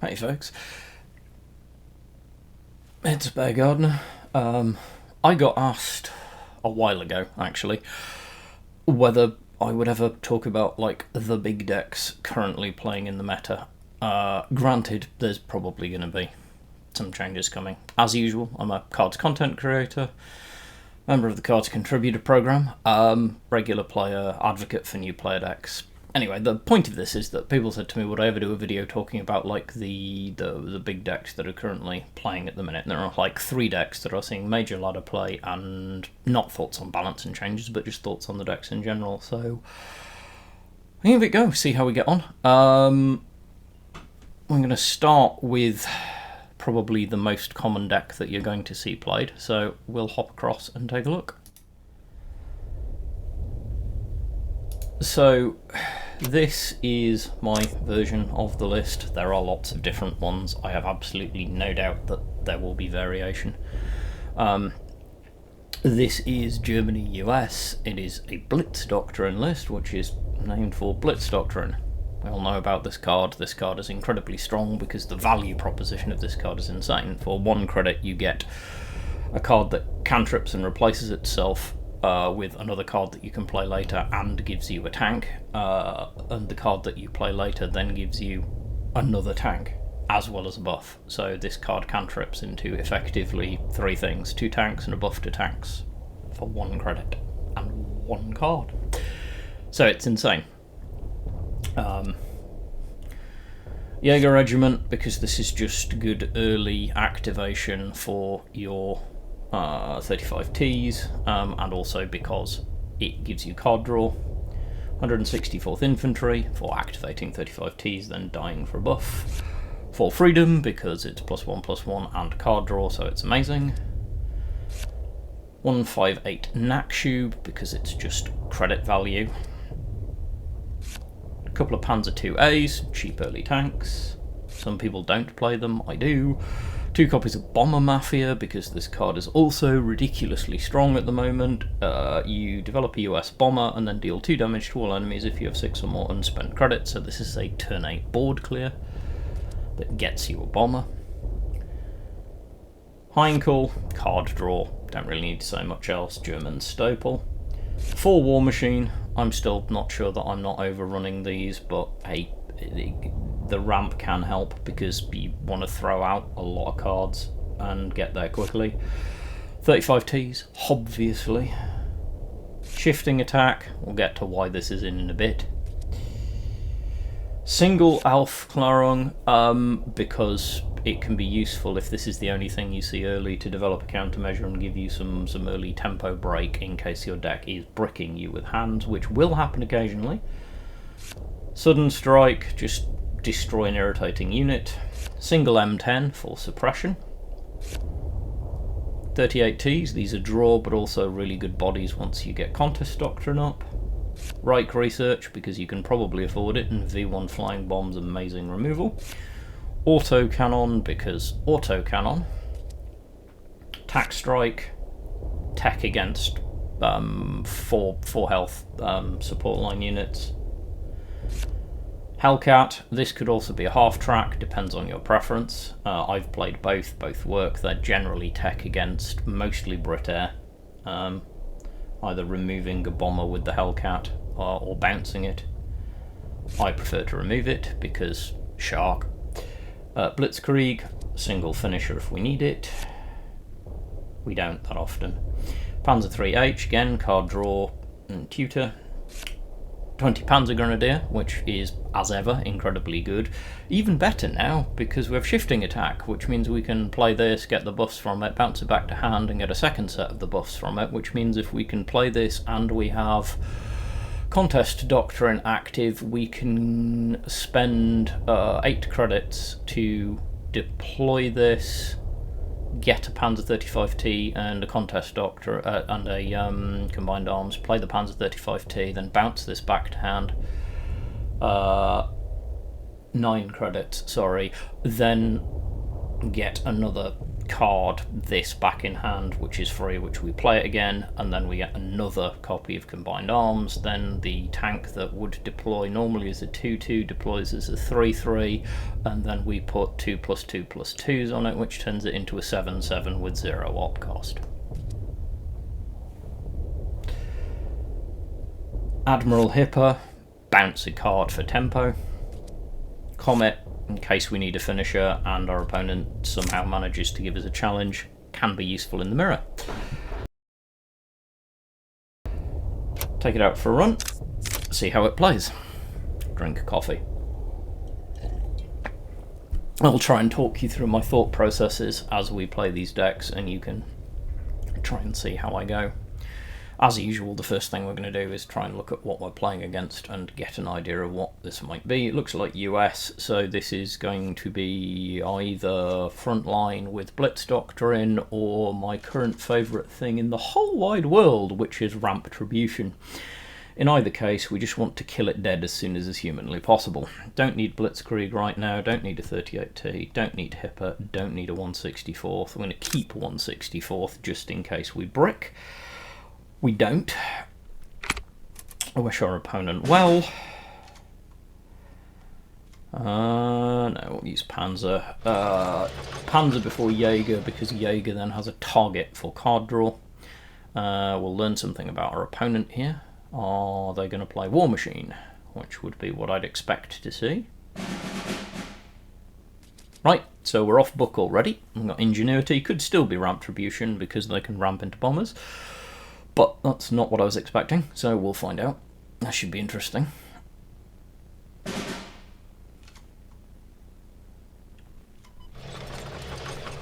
Hey folks, it's Bear Gardener. I got asked a while ago, actually, whether I would ever talk about like the big decks currently playing in the meta. Granted, there's probably going to be some changes coming. As usual, I'm a Cards Content Creator, member of the Cards Contributor Program, regular player, advocate for new player decks. Anyway, the point of this is that people said to me, would I ever do a video talking about like the big decks that are currently playing at the minute? And there are like 3 decks that are seeing major ladder play, and not thoughts on balance and changes, but just thoughts on the decks in general. So I'll give it a go, see how we get on. I'm going to start with probably the most common deck that you're going to see played. So we'll hop across and take a look. So this is my version of the list. There are lots of different ones. I have absolutely no doubt that there will be variation. This is Germany-US. It is a Blitz Doctrine list, which is named for Blitz Doctrine. We all know about this card. This card is incredibly strong because the value proposition of this card is insane. For 1 credit, you get a card that cantrips and replaces itself with another card that you can play later and gives you a tank, and the card that you play later then gives you another tank as well as a buff. So this card cantrips into effectively 3 things: 2 tanks and a buff to tanks for 1 credit and 1 card. So it's insane. Jaeger Regiment, because this is just good early activation for your 35Ts, and also because it gives you card draw. 164th Infantry for activating 35Ts, then dying for a buff. For Freedom, because it's +1/+1 and card draw, so it's amazing. 158 Nakshub, because it's just credit value. A couple of Panzer IIAs, cheap early tanks. Some people don't play them, I do. 2 copies of Bomber Mafia, because this card is also ridiculously strong at the moment. You develop a US bomber and then deal 2 damage to all enemies if you have 6 or more unspent credits, so this is a turn 8 board clear that gets you a bomber. Heinkel, card draw, don't really need to say much else, German staple. 4 War Machine, I'm still not sure that I'm not overrunning these, but hey, the ramp can help because you want to throw out a lot of cards and get there quickly. 35Ts, obviously. Shifting attack, we'll get to why this is in a bit. Single Alf Klarung, because it can be useful if this is the only thing you see early to develop a countermeasure and give you some early tempo break in case your deck is bricking you with hands, which will happen occasionally. Sudden Strike, just destroy an irritating unit. Single M10 for suppression. 38Ts, these are draw but also really good bodies once you get Contest Doctrine up. Reich Research, because you can probably afford it, and V1 Flying Bombs, amazing removal. Auto Cannon, because Auto Cannon. Tack Strike, tech against 4 health support line units. Hellcat, this could also be a half track, depends on your preference. I've played both work. They're generally tech against mostly Brit Air, either removing a bomber with the Hellcat or bouncing it. I prefer to remove it because Shark. Blitzkrieg, single finisher if we need it. We don't that often. Panzer IIIH, again, card draw and tutor. 20 Panzer Grenadier, which is, as ever, incredibly good. Even better now, because we have Shifting Attack, which means we can play this, get the buffs from it, bounce it back to hand, and get a second set of the buffs from it, which means if we can play this and we have Contest Doctrine active, we can spend 8 credits to deploy this, get a Panzer 35T and a Contest Doctor and a Combined Arms, play the Panzer 35T, then bounce this back to hand. 9 credits, sorry. Then get another card this back in hand, which is free, which we play it again, and then we get another copy of Combined Arms. Then the tank that would deploy normally as a 2/2 deploys as a 3/3, and then we put 2+2+2s on it, which turns it into a 7/7 with 0 op cost. Admiral Hipper, bounce a card for tempo. Comet, in case we need a finisher and our opponent somehow manages to give us a challenge, can be useful in the mirror. Take it out for a run, see how it plays. Drink coffee. I'll try and talk you through my thought processes as we play these decks, and you can try and see how I go. As usual, the first thing we're going to do is try and look at what we're playing against and get an idea of what this might be. It looks like US, so this is going to be either frontline with Blitz Doctrine or my current favourite thing in the whole wide world, which is Retribution. In either case, we just want to kill it dead as soon as is humanly possible. Don't need Blitzkrieg right now, don't need a 38T, don't need Hipper, don't need a 164th. I'm going to keep 164th just in case we brick. We don't. I wish our opponent well. No, we'll use Panzer. Panzer before Jaeger, because Jaeger then has a target for card draw. We'll learn something about our opponent here. Are they going to play War Machine? Which would be what I'd expect to see. Right, so we're off book already. We've got Ingenuity, could still be Retribution because they can ramp into bombers. But that's not what I was expecting, so we'll find out. That should be interesting.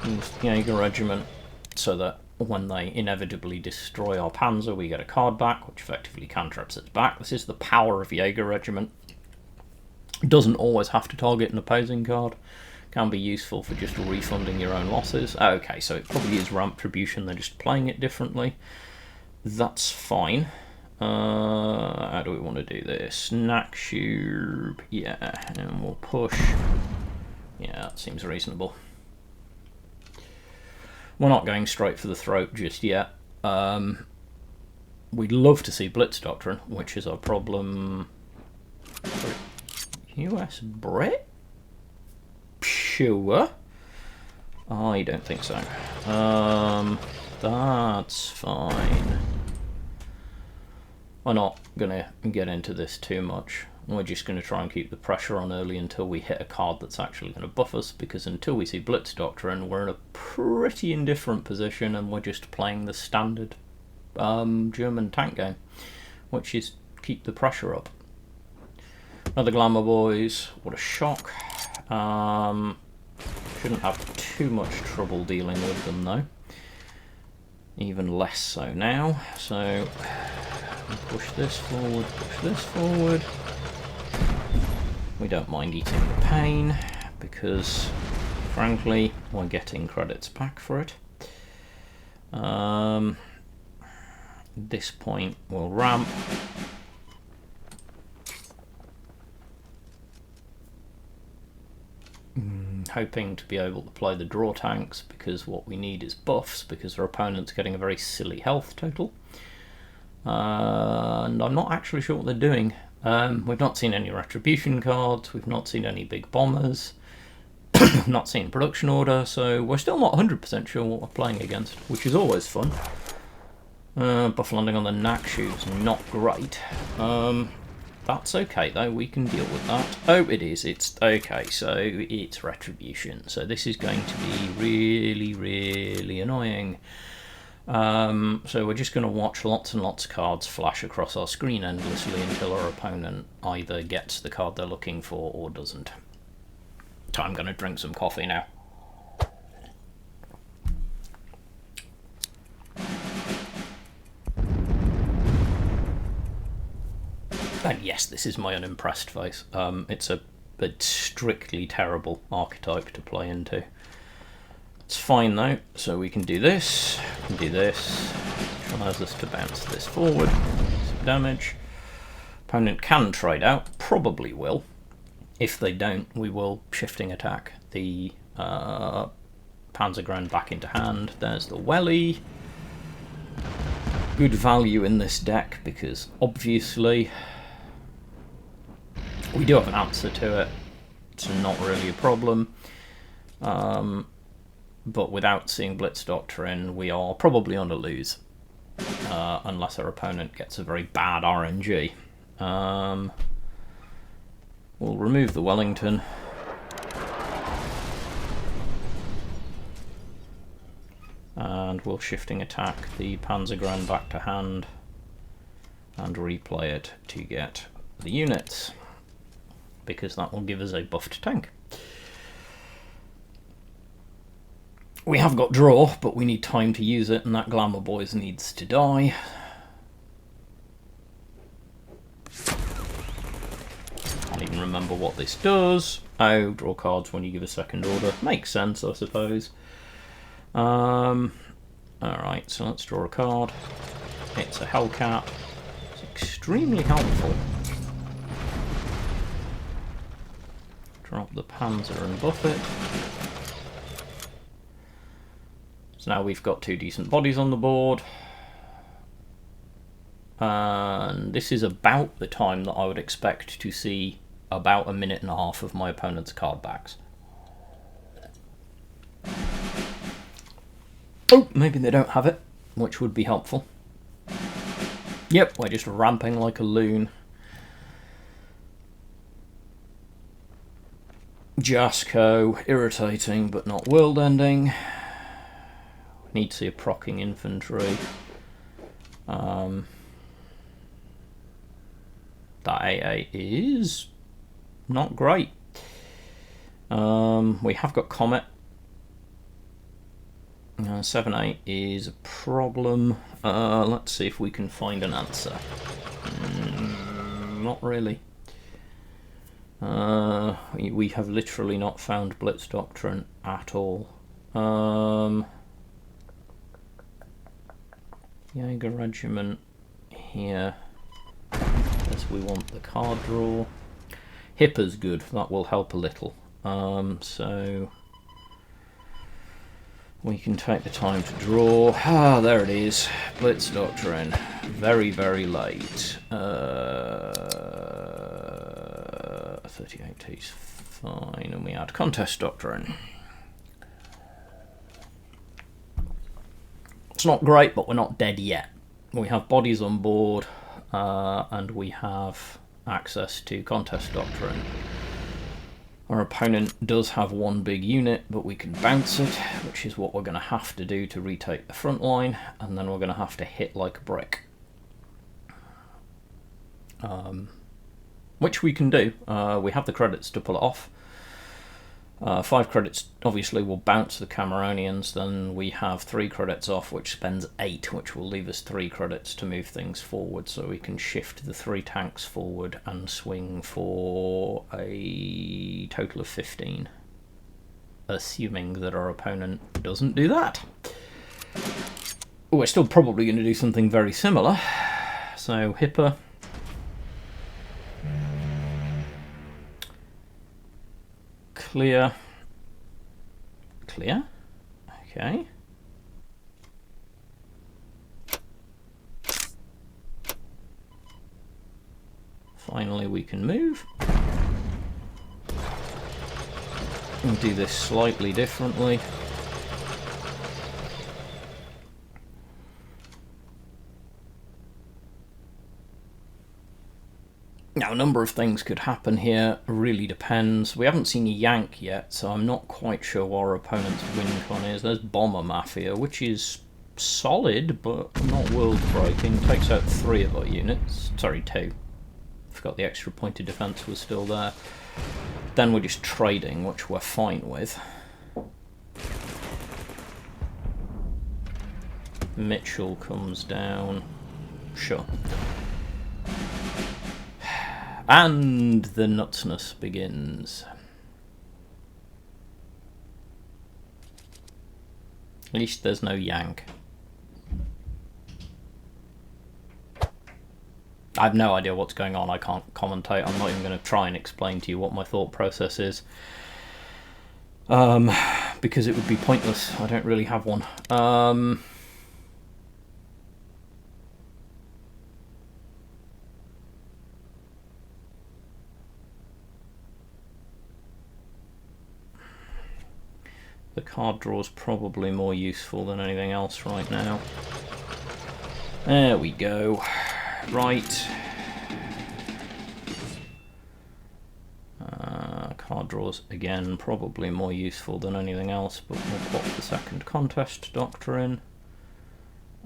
Use Jaeger Regiment so that when they inevitably destroy our Panzer, we get a card back, which effectively cantrips its back. This is the power of Jaeger Regiment. Doesn't always have to target an opposing card. Can be useful for just refunding your own losses. Okay, so it probably is Retribution, they're just playing it differently. That's fine. How do we want to do this? Nakshub, yeah, and we'll push. Yeah, that seems reasonable. We're not going straight for the throat just yet. We'd love to see Blitz Doctrine, which is our problem. US Brit? Sure. I don't think so. That's fine. We're not going to get into this too much. We're just going to try and keep the pressure on early until we hit a card that's actually going to buff us, because until we see Blitz Doctrine, we're in a pretty indifferent position and we're just playing the standard German tank game, which is keep the pressure up. Another Glamour Boys, what a shock. Shouldn't have too much trouble dealing with them though. Even less so now, so push this forward, push this forward. We don't mind eating the pain, because frankly we're getting credits back for it. At this point we'll ramp. Hoping to be able to play the draw tanks, because what we need is buffs, because our opponent's getting a very silly health total. And I'm not actually sure what they're doing. We've not seen any Retribution cards, we've not seen any big bombers, we've not seen production order, so we're still not 100% sure what we're playing against, which is always fun. Buff landing on the Nakshub's not great. That's okay though, we can deal with that. Oh, it is, it's okay, so it's Retribution. So this is going to be really, really annoying. So we're just going to watch lots and lots of cards flash across our screen endlessly until our opponent either gets the card they're looking for or doesn't. So I'm going to drink some coffee now. And yes, this is my unimpressed face. It's a strictly terrible archetype to play into. It's fine though, so we can do this, which allows us to bounce this forward, some damage. Opponent can trade out, probably will. If they don't, we will shifting attack the Panzergren back into hand. There's the Welly. Good value in this deck because obviously we do have an answer to it. It's not really a problem. But without seeing Blitz Doctrine, we are probably on a lose. Unless our opponent gets a very bad RNG. We'll remove the Wellington. And we'll shifting attack the Panzergren back to hand and replay it to get the units, because that will give us a buffed tank. We have got draw, but we need time to use it, and that Glamour Boys needs to die. Can't even remember what this does. Oh, draw cards when you give a second order. Makes sense, I suppose. Alright, so let's draw a card. It's a Hellcat. It's extremely helpful. Drop the Panzer and buff it. So now we've got 2 decent bodies on the board. And this is about the time that I would expect to see about a minute and a half of my opponent's card backs. Oh, maybe they don't have it, which would be helpful. Yep, we're just ramping like a loon. Jasco, irritating but not world-ending. Need to see a procking infantry. That AA is not great. We have got Comet. 7-8 is a problem. Let's see if we can find an answer. Not really. We have literally not found Blitz Doctrine at all. Jaeger Regiment here. Guess we want the card draw. Hipper's good, that will help a little. So we can take the time to draw. Ah, there it is. Blitz Doctrine. Very, very late. 38 is fine, and we add Contest Doctrine. It's not great, but we're not dead yet. We have bodies on board, and we have access to Contest Doctrine. Our opponent does have one big unit, but we can bounce it, which is what we're going to have to do to retake the front line, and then we're going to have to hit like a brick. Which we can do. We have the credits to pull it off. 5 credits obviously will bounce the Cameronians, then we have 3 credits off, which spends 8, which will leave us 3 credits to move things forward, so we can shift the 3 tanks forward and swing for a total of 15, assuming that our opponent doesn't do that. We're still probably going to do something very similar, so Hipper. Clear. Clear. Okay. Finally we can move. We'll do this slightly differently. Now, a number of things could happen here, really depends. We haven't seen a Yank yet, so I'm not quite sure what our opponent's win con is. There's Bomber Mafia, which is solid, but not world-breaking. Takes out 3 of our units. Sorry, 2. Forgot the extra point of defense was still there. Then we're just trading, which we're fine with. Mitchell comes down. Sure. And the nutsness begins. At least there's no Yank. I have no idea what's going on. I can't commentate. I'm not even going to try and explain to you what my thought process is. because it would be pointless. I don't really have one. The card draw is probably more useful than anything else right now. There we go. Right. Card draws, again, probably more useful than anything else, but we'll pop the second contest Doctrine.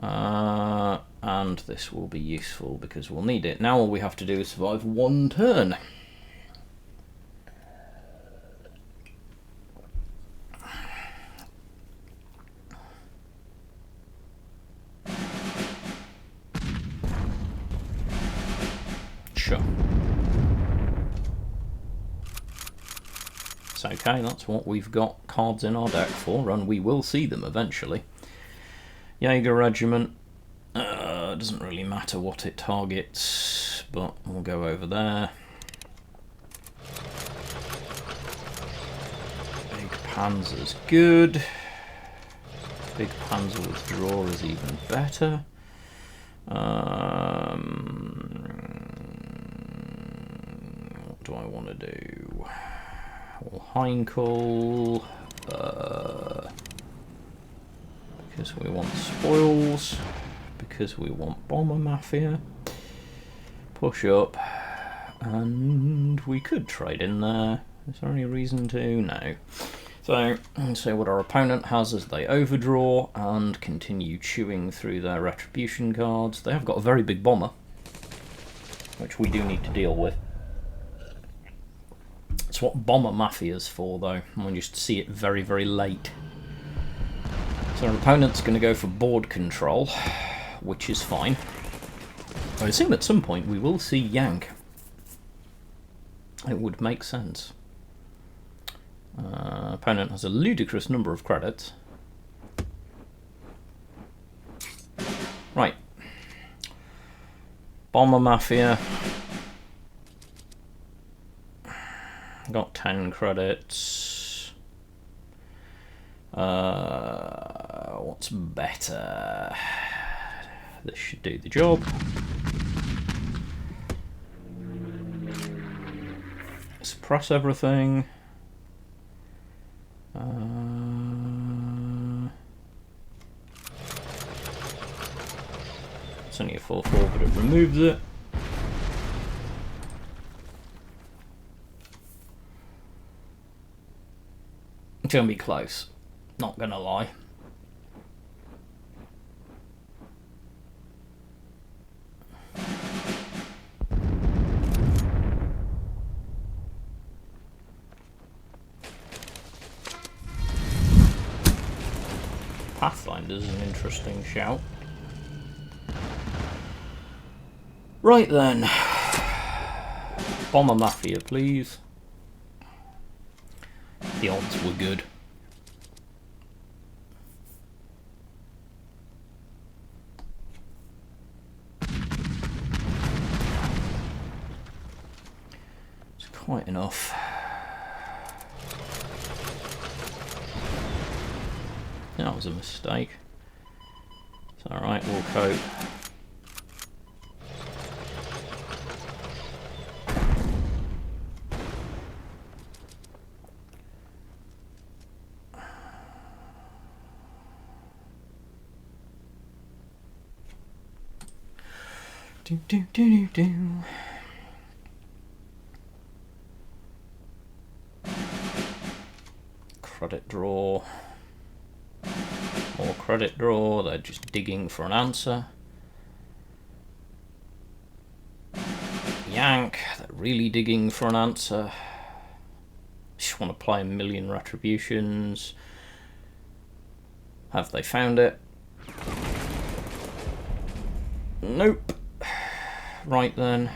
And this will be useful because we'll need it. Now all we have to do is survive one turn. Sure. It's okay, that's what we've got cards in our deck for, and we will see them eventually. Jaeger Regiment, doesn't really matter what it targets, but we'll go over there. Big Panzer's good. Big Panzer withdraw is even better. What do I want to do? Well, Heinkel, because we want spoils, because we want Bomber Mafia. Push up, and we could trade in there. Is there any reason to? No. So, let's see what our opponent has as they overdraw and continue chewing through their Retribution cards. They have got a very big bomber, which we do need to deal with. It's what Bomber Mafia's for, though, and we just see it very, very late. So our opponent's going to go for board control, which is fine. I assume at some point we will see Yank. It would make sense. Opponent has a ludicrous number of credits. Right. Bomber Mafia. Got 10 credits. What's better? This should do the job. Suppress everything. It's only a 4/4, but it removes it. It's gonna be close, not gonna lie. Pathfinder's an interesting shout. Right then. Bomber Mafia, please. The odds were good. It's quite enough. That was a mistake. It's alright, we'll cope. Do do do do do. Credit draw. More credit draw. They're just digging for an answer. Yank. They're really digging for an answer. Just want to play a million Retributions. Have they found it? Nope. Right then.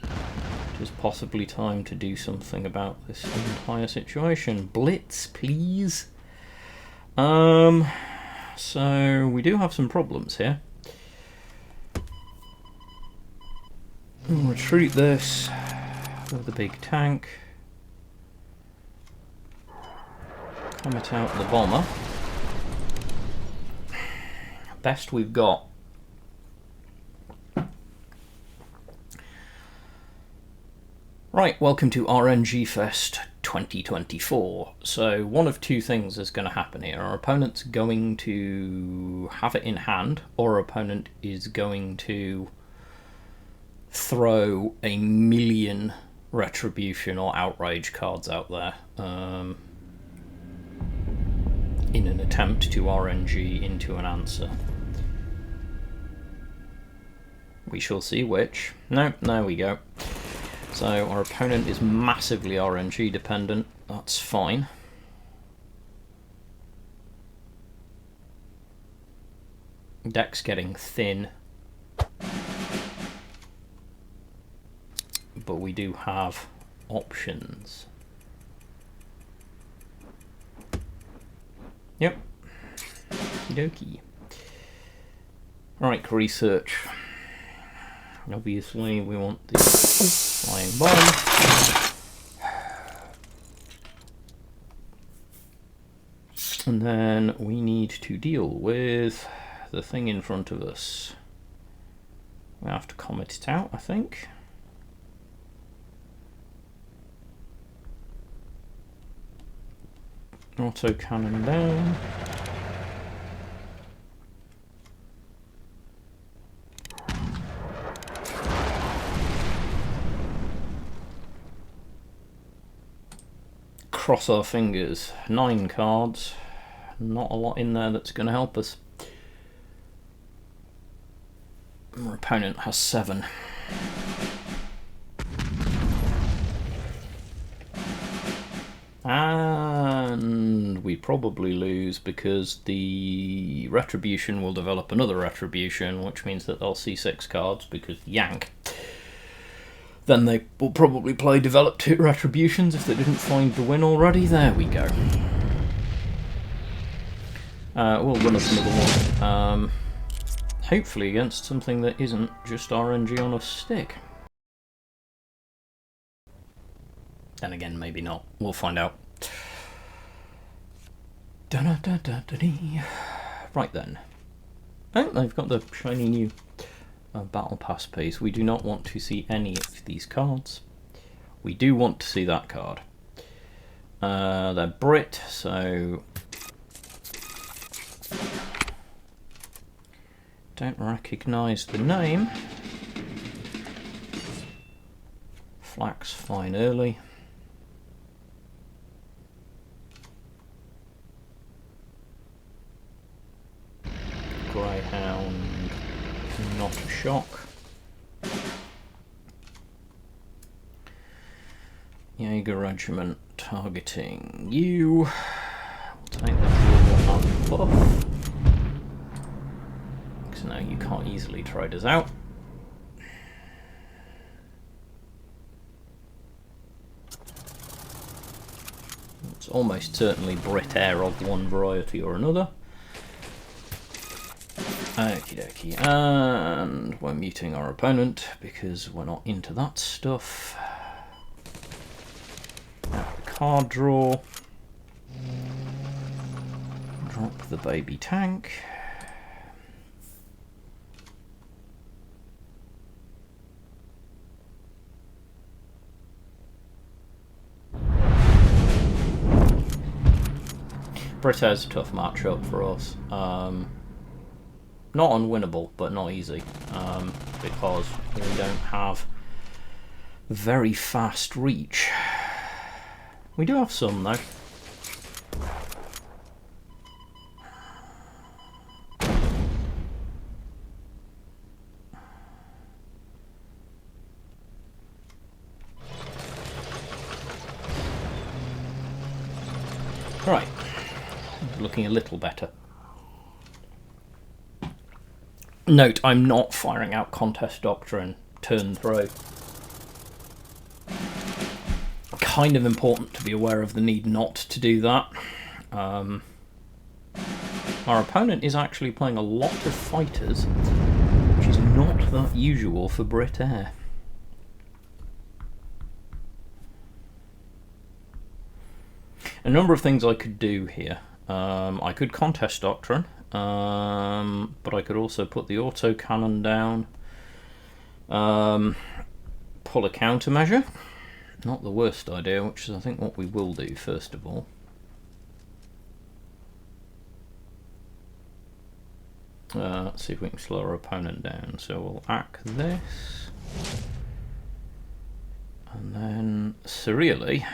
It is possibly time to do something about this entire situation. Blitz, please. So we do have some problems here. We'll retreat this with the big tank. Comet out the bomber. Best we've got. Right, welcome to RNG Fest 2024. So one of two things is going to happen here. Our opponent's going to have it in hand, or our opponent is going to throw a million Retribution or Outrage cards out there in an attempt to RNG into an answer. We shall see which. No, there we go. So our opponent is massively RNG dependent. That's fine. Deck's getting thin. But we do have options. Yep. Okie dokie. Right, research. Obviously, we want the flying bomb. And then we need to deal with the thing in front of us. We have to comet it out, I think. Auto cannon down. Cross our fingers. 9 cards. Not a lot in there that's going to help us. Our opponent has 7. And we probably lose because the Retribution will develop another Retribution, which means that they'll see 6 cards because yank. Then they will probably play develop 2 Retributions if they didn't find the win already. There we go. We'll run up another one. Hopefully against something that isn't just RNG on a stick. Then again, maybe not. We'll find out. Right then. Oh, they've got the shiny new Battle Pass piece. We do not want to see any of these cards. We do want to see that card. They're Brit, so don't recognise the name. Flax fine early. Greyhound, not a shock. Jaeger Regiment targeting you. We'll take that buff. Because now you can't easily trade us out. It's almost certainly Brit Air of one variety or another. Okie dokie, and we're muting our opponent because we're not into that stuff. Card draw. Drop the baby tank. Britair's a tough matchup for us. Not unwinnable, but not easy, because we don't have very fast reach. We do have some, though. Right, looking a little better. Note, I'm not firing out Contest Doctrine turn through. Kind of important to be aware of the need not to do that. Our opponent is actually playing a lot of fighters, which is not that usual for Brit Air. A number of things I could do here. I could contest Doctrine, but I could also put the autocannon down, pull a countermeasure. Not the worst idea, which is I think what we will do first of all. Let's see if we can slow our opponent down. So we'll act this. And then, serially,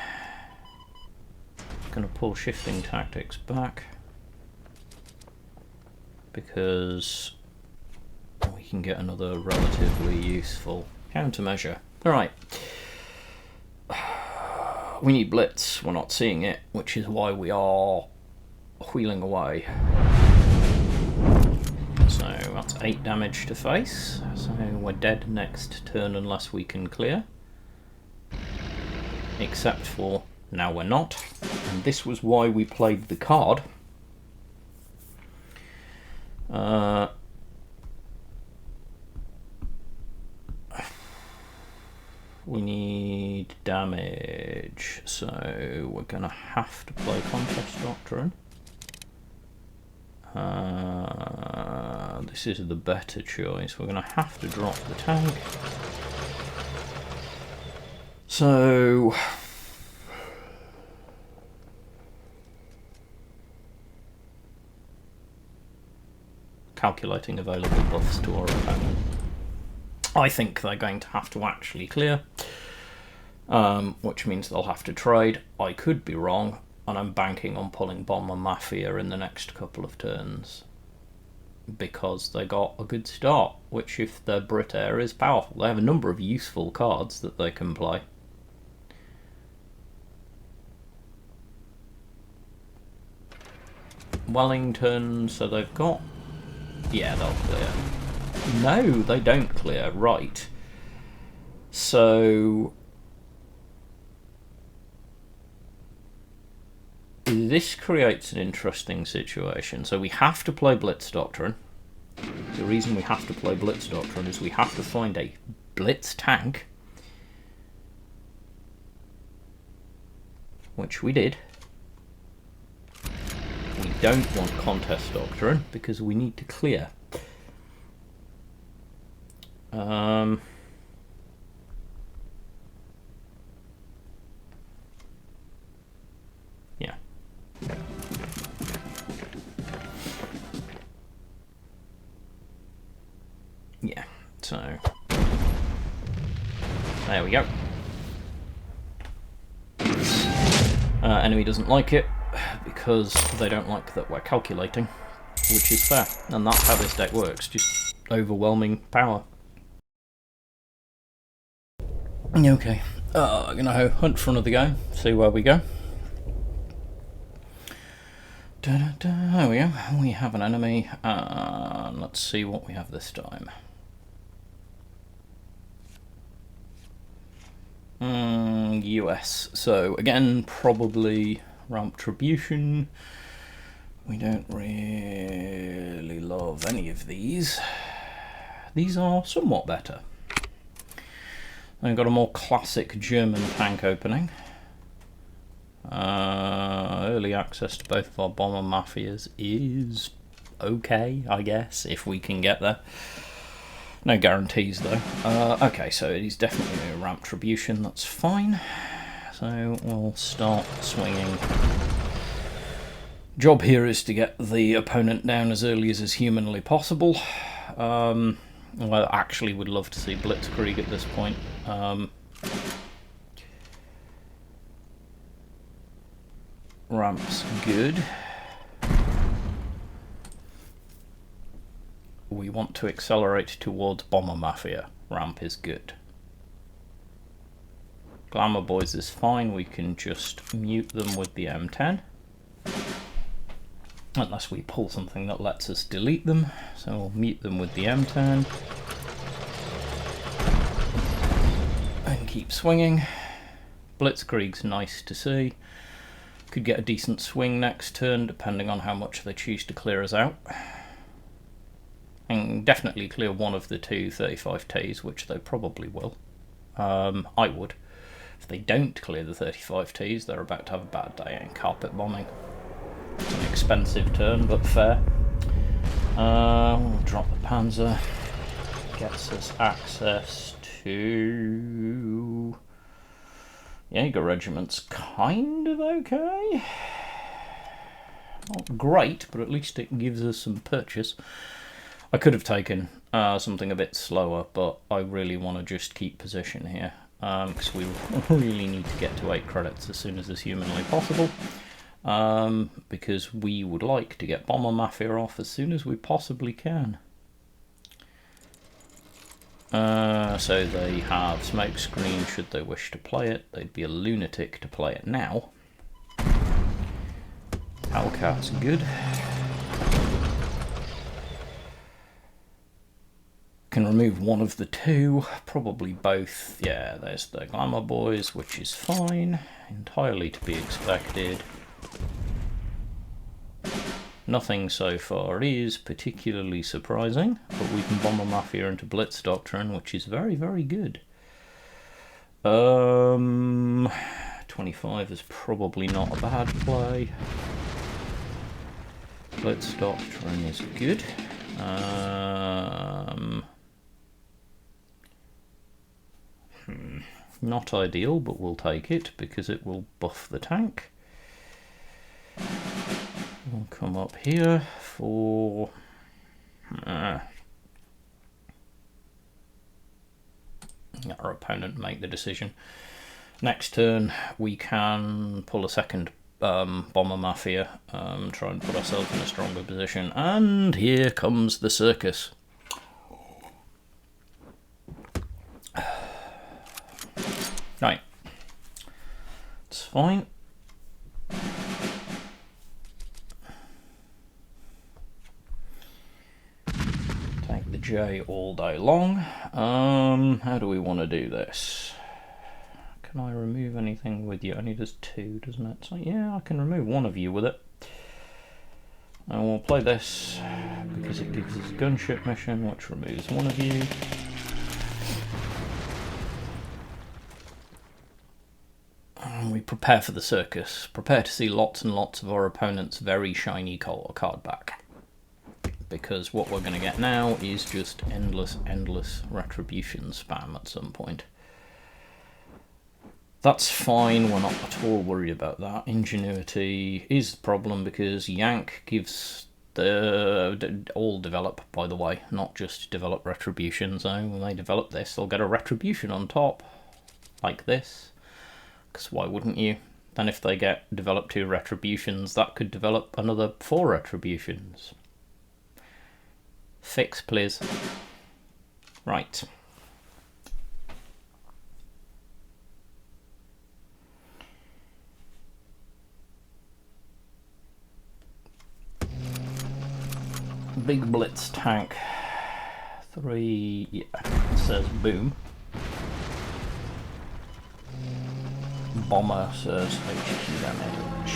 going to pull shifting tactics back because we can get another relatively useful countermeasure. Alright. We need Blitz, we're not seeing it, which is why we are wheeling away. So that's 8 damage to face, so we're dead next turn unless we can clear. Except for now we're not, and this was why we played the card. We need damage, so we're going to have to play Contest Doctrine. This is the better choice. We're going to have to drop the tank. So calculating available buffs to our opponent. I think they're going to have to actually clear, which means they'll have to trade. I could be wrong, and I'm banking on pulling Bomber Mafia in the next couple of turns because they got a good start, which if they're Brit Air is powerful. They have a number of useful cards that they can play. Wellington, so they've got... Yeah, they'll clear. No, they don't clear, right. So... this creates an interesting situation. So we have to play Blitz Doctrine. The reason we have to play Blitz Doctrine is we have to find a Blitz tank, which we did. We don't want Contest Doctrine because we need to clear. Yeah. Yeah, so there we go. Enemy doesn't like it because they don't like that we're calculating, which is fair, and that's how this deck works, just overwhelming power. Okay, I'm gonna hunt for another go, see where we go. There we go, we have an enemy, and let's see what we have this time. US, so again, probably Retribution. We don't really love any of these. These are somewhat better. I've got a more classic German tank opening. Early access to both of our Bomber Mafias is okay, I guess, if we can get there. No guarantees though. Okay, so he's definitely a Retribution, that's fine. So we'll start swinging. Job here is to get the opponent down as early as is humanly possible. I actually would love to see Blitzkrieg at this point. Ramp's good. We want to accelerate towards Bomber Mafia. Ramp is good. Glamour Boys is fine, we can just mute them with the M10. Unless we pull something that lets us delete them. So we'll mute them with the M10. And keep swinging. Blitzkrieg's nice to see. Could get a decent swing next turn, depending on how much they choose to clear us out. And definitely clear one of the two 35 Ts, which they probably will. I would. If they don't clear the 35Ts, they're about to have a bad day in carpet bombing. It's an expensive turn, but fair. We'll drop the Panzer. Gets us access to... Jaeger Regiment's kind of okay. Not great, but at least it gives us some purchase. I could have taken something a bit slower, but I really want to just keep position here. Because we really need to get to 8 credits as soon as is humanly possible. Because we would like to get Bomber Mafia off as soon as we possibly can. So they have Smokescreen should they wish to play it. They'd be a lunatic to play it now. Hellcat's good. Can remove one of the two, probably both. Yeah, there's the Glamour Boys, which is fine. Entirely to be expected. Nothing so far is particularly surprising, but we can Bomber Mafia into Blitz Doctrine, which is very, very good. 25 is probably not a bad play. Blitz Doctrine is good. Not ideal, but we'll take it because it will buff the tank. We'll come up here for... our opponent make the decision. Next turn we can pull a second Bomber Mafia, try and put ourselves in a stronger position. And here comes the circus. Right. It's fine. Take the J all day long. How do we want to do this? Can I remove anything with you? Only does 2, doesn't it? So yeah, I can remove one of you with it. And we'll play this because it gives us a gunship mission, which removes one of you. And we prepare for the circus. Prepare to see lots and lots of our opponent's very shiny card back. Because what we're going to get now is just endless Retribution spam at some point. That's fine, we're not at all worried about that. Ingenuity is the problem because Yank gives the... all develop, by the way, not just develop Retribution. So when they develop this, they'll get a Retribution on top, like this. Because why wouldn't you? Then if they develop 2 Retributions, that could develop another 4 Retributions. Fix, please. Right. Big Blitz tank. 3, yeah, it says boom. Bomber says HQ damage.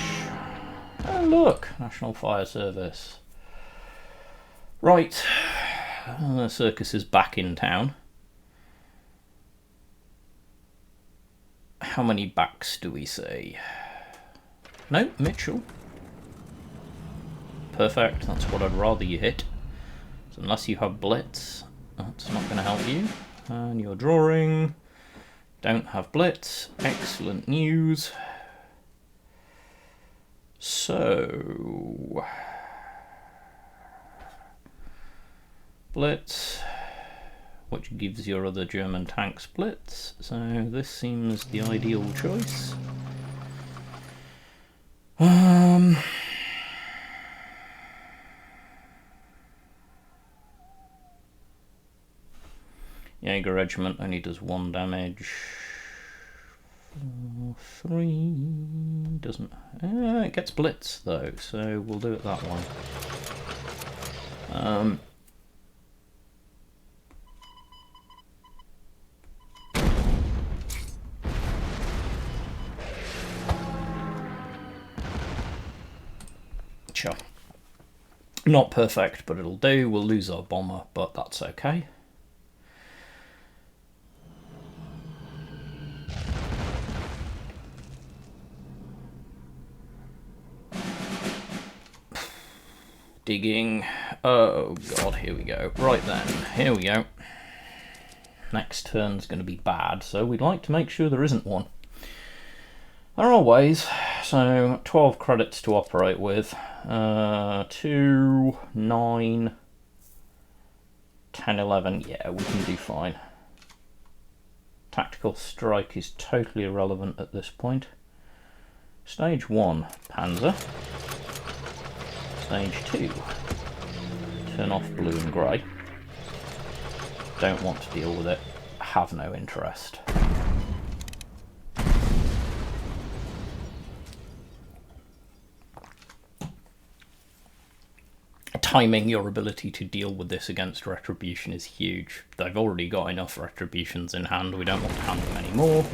Oh look, National Fire Service. Right, the circus is back in town. How many backs do we see? No, Mitchell. Perfect, that's what I'd rather you hit. So unless you have Blitz, that's not going to help you. And you're drawing. Don't have Blitz. Excellent news. So... Blitz, which gives your other German tanks Blitz. So this seems the ideal choice. Jaeger Regiment only does 1 damage. 3 doesn't. It gets Blitz though, so we'll do it that way. Sure. Not perfect, but it'll do. We'll lose our bomber, but that's okay. Digging. Oh god, here we go. Right then, here we go. Next turn's going to be bad, so we'd like to make sure there isn't one. There are ways. So 12 credits to operate with. 2, 9, 10, 11. Yeah, we can do fine. Tactical strike is totally irrelevant at this point. Stage 1, Panzer. Stage 2, turn off blue and grey. Don't want to deal with it. Have no interest. Timing your ability to deal with this against Retribution is huge. They've already got enough Retributions in hand. We don't want to hand them any more.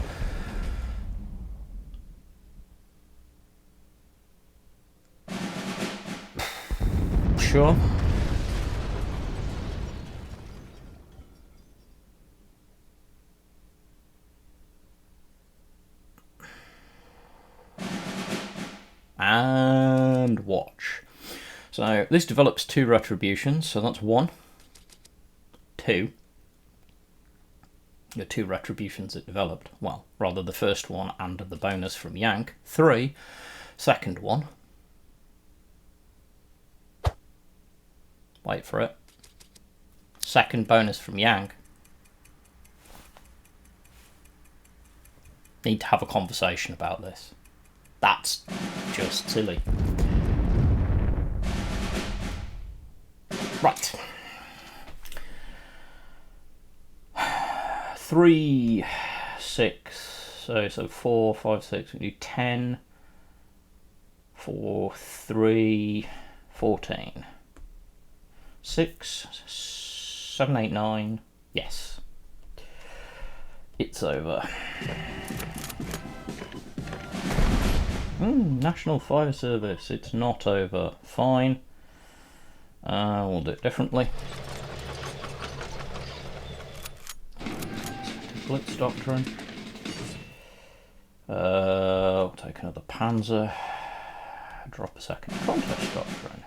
Sure. And watch. So this develops 2 Retributions, so that's 1, 2. The 2 Retributions it developed. Well, rather the first one and the bonus from Yank. 3, second one. Wait for it. Second bonus from Yang. Need to have a conversation about this. That's just silly. Right. 3, 6, so 4, 5, 6, we do 10, 4, 3, 14. 6, 7, 8, 9. Yes. It's over. National Fire Service. It's not over. Fine. We'll do it differently. Blitz Doctrine. We'll take another Panzer. Drop a second Contest Doctrine.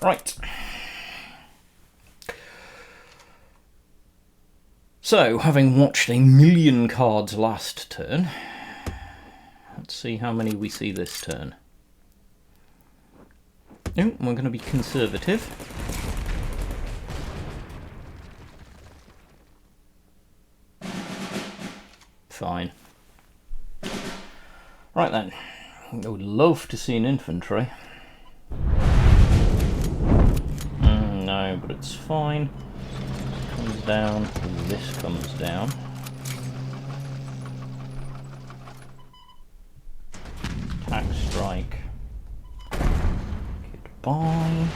Right. So, having watched a million cards last turn, let's see how many we see this turn. No, we're going to be conservative. Fine. Right then. I would love to see an infantry. No, but it's fine. Comes down, this comes down. Attack strike. Goodbye.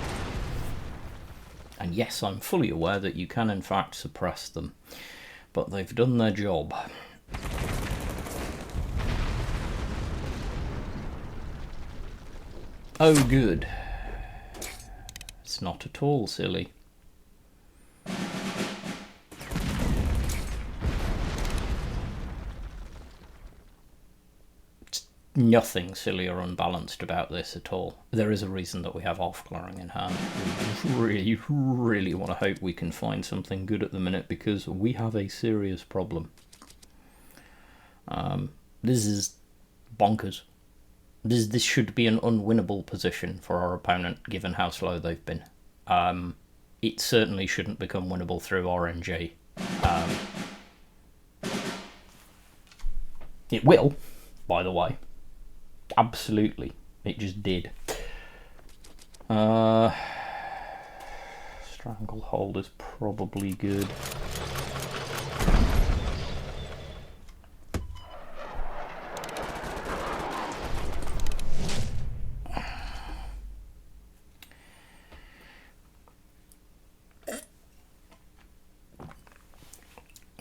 And yes, I'm fully aware that you can in fact suppress them, but they've done their job. Oh good. It's not at all silly. It's nothing silly or unbalanced about this at all. There is a reason that we have off-clearing in hand. We really want to hope we can find something good at the minute, because we have a serious problem. This is bonkers. This should be an unwinnable position for our opponent, given how slow they've been. It certainly shouldn't become winnable through RNG. It will, by the way. Absolutely. It just did. Stranglehold is probably good.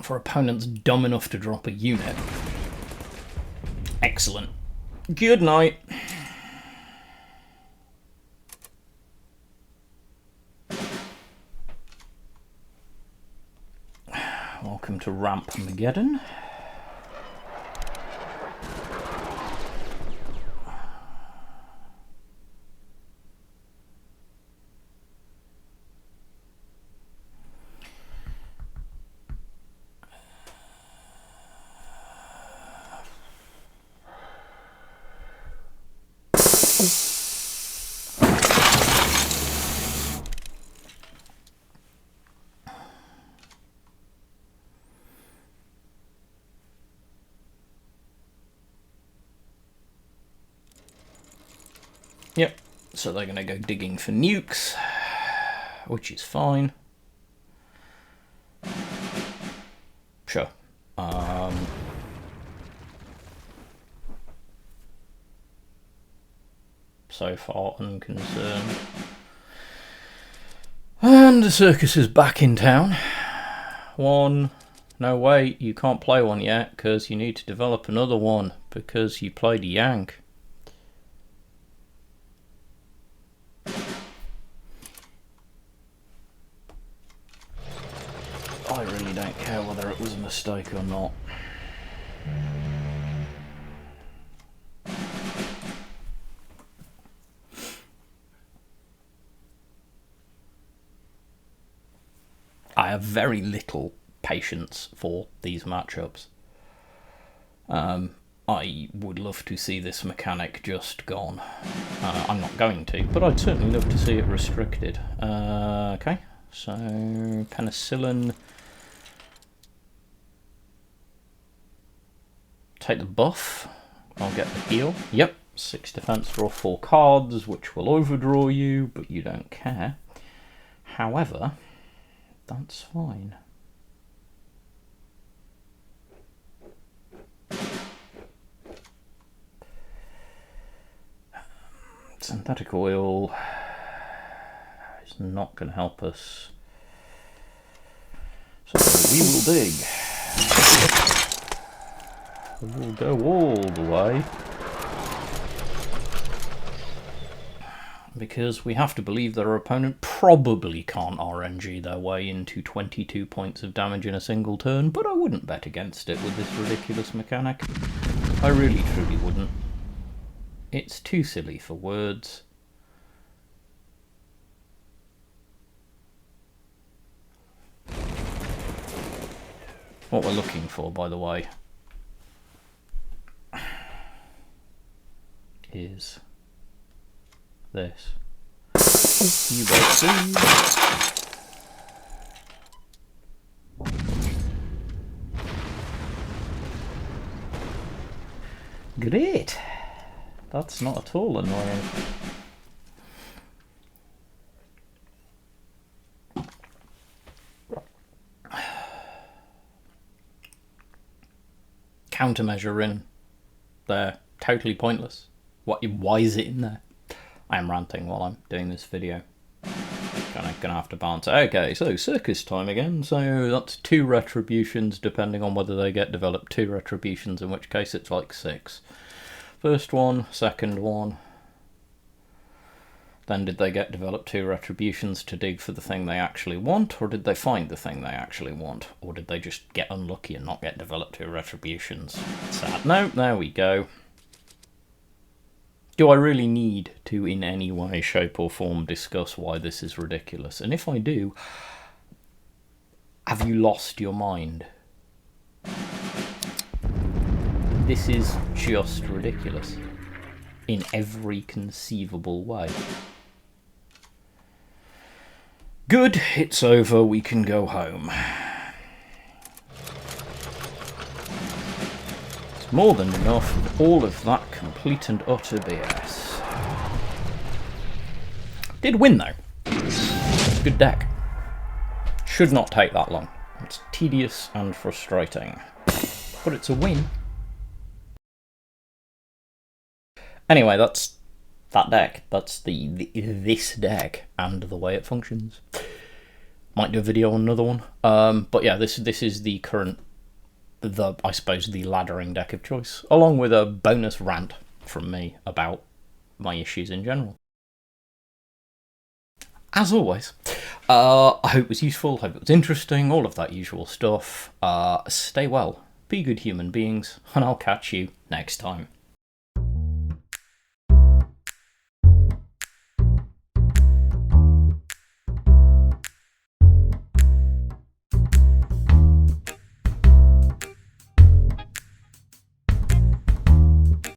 For opponents dumb enough to drop a unit. Excellent. Good night. Welcome to Ramp Mageddon. Yep, so they're going to go digging for nukes, which is fine. Sure. So far unconcerned. And the circus is back in town. One. No, wait, you can't play one yet because you need to develop another one because you played a Yank. I really don't care whether it was a mistake or not. I have very little patience for these matchups. I would love to see this mechanic just gone. I'm not going to, but I'd certainly love to see it restricted. Okay, so penicillin. Take the buff. I'll get the heal. Yep, 6 defense, draw 4 cards, which will overdraw you, but you don't care. However, that's fine. Synthetic oil is not going to help us. So we will dig. We'll go all the way. Because we have to believe that our opponent probably can't RNG their way into 22 points of damage in a single turn, but I wouldn't bet against it with this ridiculous mechanic. I really truly wouldn't. It's too silly for words. What we're looking for, by the way, is this. You better see. Great. That's not at all annoying. Countermeasure in there. Totally pointless. Why is it in there? I am ranting while I'm doing this video. Gonna have to balance it. Okay, so circus time again. So that's 2 retributions, depending on whether they get developed. 2 retributions, in which case it's like 6. First one, second one. Then did they get developed 2 retributions to dig for the thing they actually want, or did they find the thing they actually want? Or did they just get unlucky and not get developed 2 retributions? Sad. No, there we go. Do I really need to, in any way, shape or form, discuss why this is ridiculous? And if I do, have you lost your mind? This is just ridiculous. In every conceivable way. Good, it's over, we can go home. It's more than enough of all of that complete and utter BS. Did win though. Good deck. Should not take that long. It's tedious and frustrating. But it's a win. Anyway, that's that deck. That's this deck and the way it functions. Might do a video on another one. But yeah, this is the current, I suppose, the laddering deck of choice, along with a bonus rant from me about my issues in general. As always, I hope it was useful, hope it was interesting, all of that usual stuff. Stay well, be good human beings, and I'll catch you next time.